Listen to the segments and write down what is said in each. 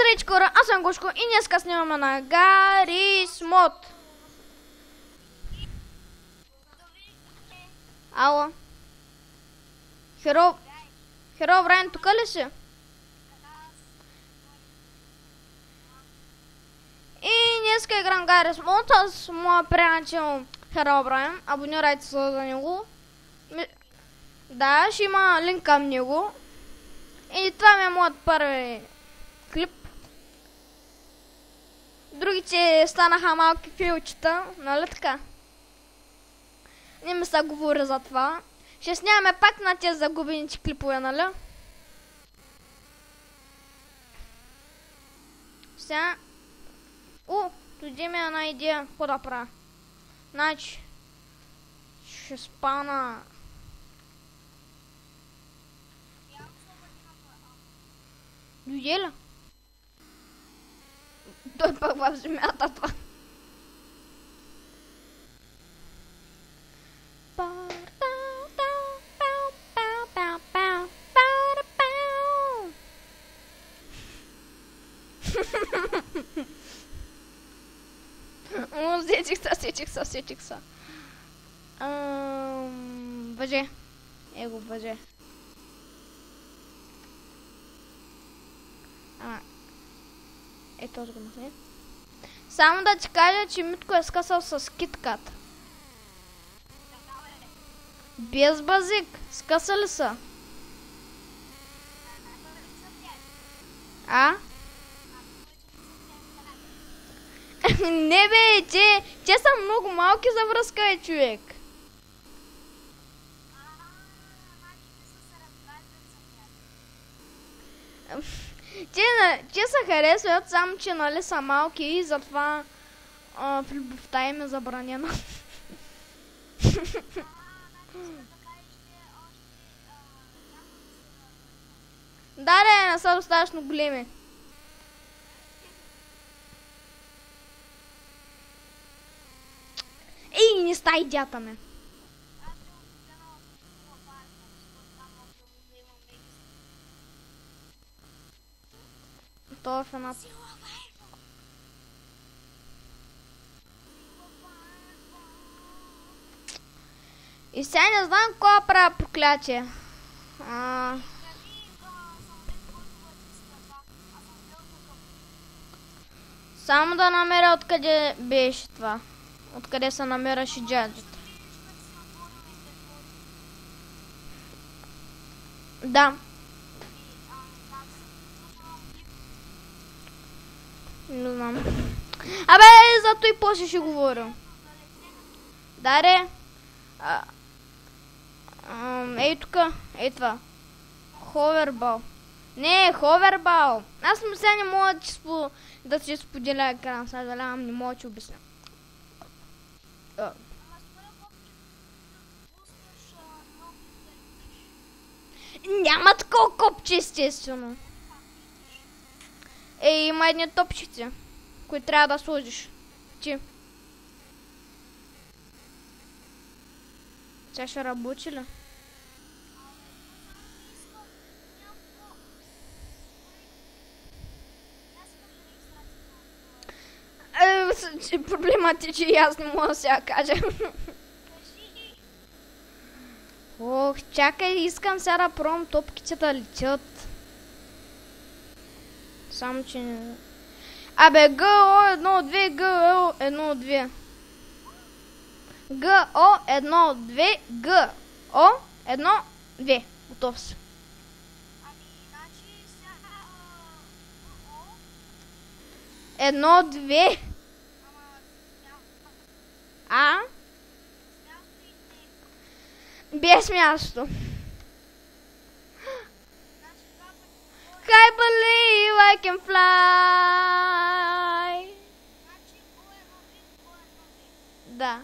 Здравейте хора, аз съм Гошко и днеска снимаме на Гарис Мод. Ало. Херо Брайан, тук ли си? И днеска играм Гарис Мод с моя приятел Херо Брайан. Абонирайте се за него. Да, ще има линк към него. И това ми е моят първи клип. Другите станаха малки филчета, нали така? Не ми се говори за това. Ще снимаме пак на тези загубените клипове, нали? Сега... дойде ми една идея, какво да правя. Значи... ще спана... Дойде ли? Той пък в земята това. Сетих се. Въже. Его въже. Ето го махне. Само да ти кажа, че Митко е скъсал с киткат. Без базик. Скъсали са. А? Не бе, те са много малки за връзка, човек. Те се харесват, само че нали са малки и затова в любовта им е забранена. Да, не са достатъчно големи. Ей, не стай дята ме. Това в една... И сега не знам кога правя проклятие. Само да намеря откъде беше това. Откъде се намираше джаджето. Да. Не знам. Абе, зато и после ще говоря. Даре. Ей тука. Ей това. Ховербал. Не, ховербал. Аз сега не мога да си споделя екран. Съжалявам, не мога да ти обясня. Няма такова копче, естествено. Ей, има едни топчици, които трябва да сложиш. Ти. Тя ще работи ли? Проблемът е, че и аз не мога да сега кажа. Ох, чакай, искам сега да пробвам топките да летят. Само че не... Абе, ГО-1-2, ГО-1-2. ГО-1-2, ГО-1-2. Готов си. Едно-две. Без място. I believe I can fly. Да.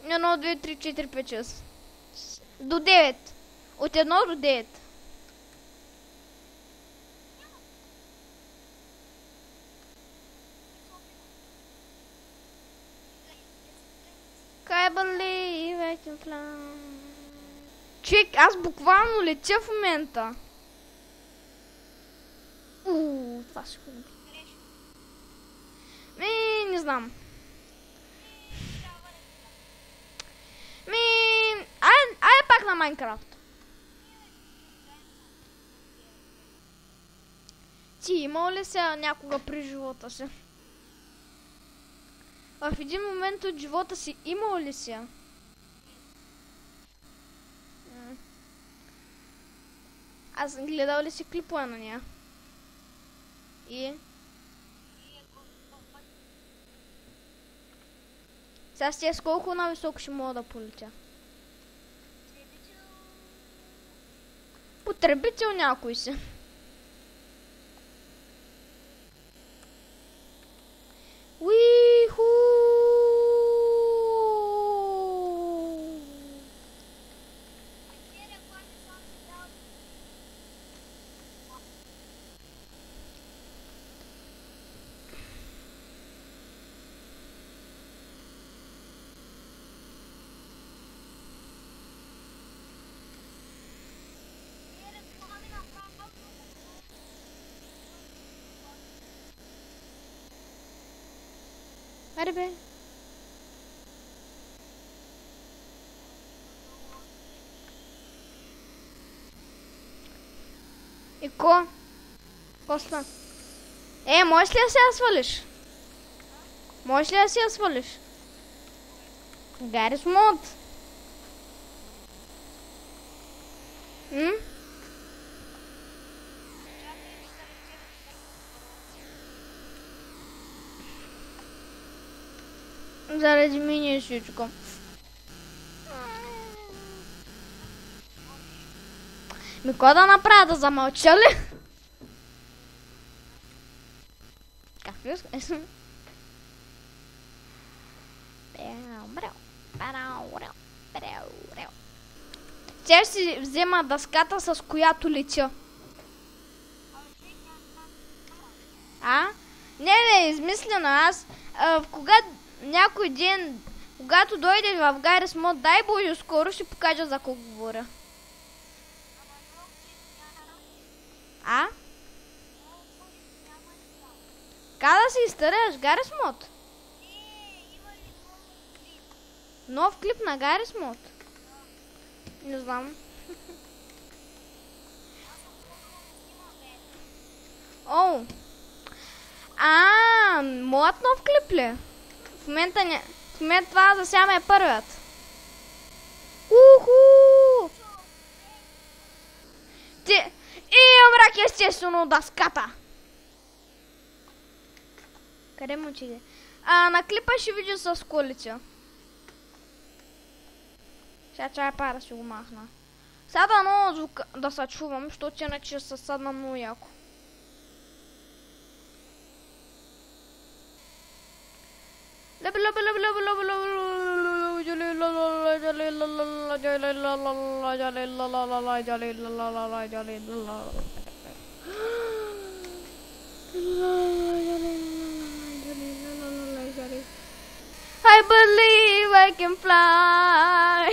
1, 2, 3, 4, 5, 6. До 9. От 1 до 9. I believe I can fly. Човек, аз буквално летя в момента. Това ще го... Не знам. Ай пак на Майнкрафт. Ти имал ли се някога при живота си? В един момент от живота си имал ли си? Аз гледал ли си клипове на нея? И? Сега с колко нависоко ще мога да полетя? Потребител някой си. Уиху! Аре бе. И ко? После. Можеш ли да си я свалиш? Можеш ли да си я свалиш? Гарис мод. Заради мене всичко. Какво да направя, да замълча ли? Как искаш? Сега ще си взема дъската, с която летя. Не, измислено. Аз някой ден, когато дойде в Гарис Мод, дай Боже, скоро ще покажа за колко говоря. Как да си изтъряш Гарис Мод? Нов клип на Гарис Мод? Не знам. Моят нов клип ли? В момента това за сега ме е първият. Уху! Мрак, естествено, дъската. Къде му отиде? На клипа ще видя с колица. Сега чая пара си го махна. Сега да много звук да се чувам, защото иначе се съдна много яко. I believe I can fly.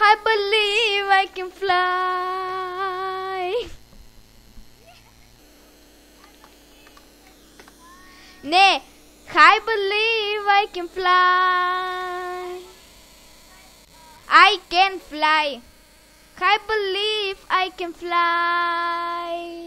I believe I can fly. Не, I believe I can fly. I can fly. I believe I can fly.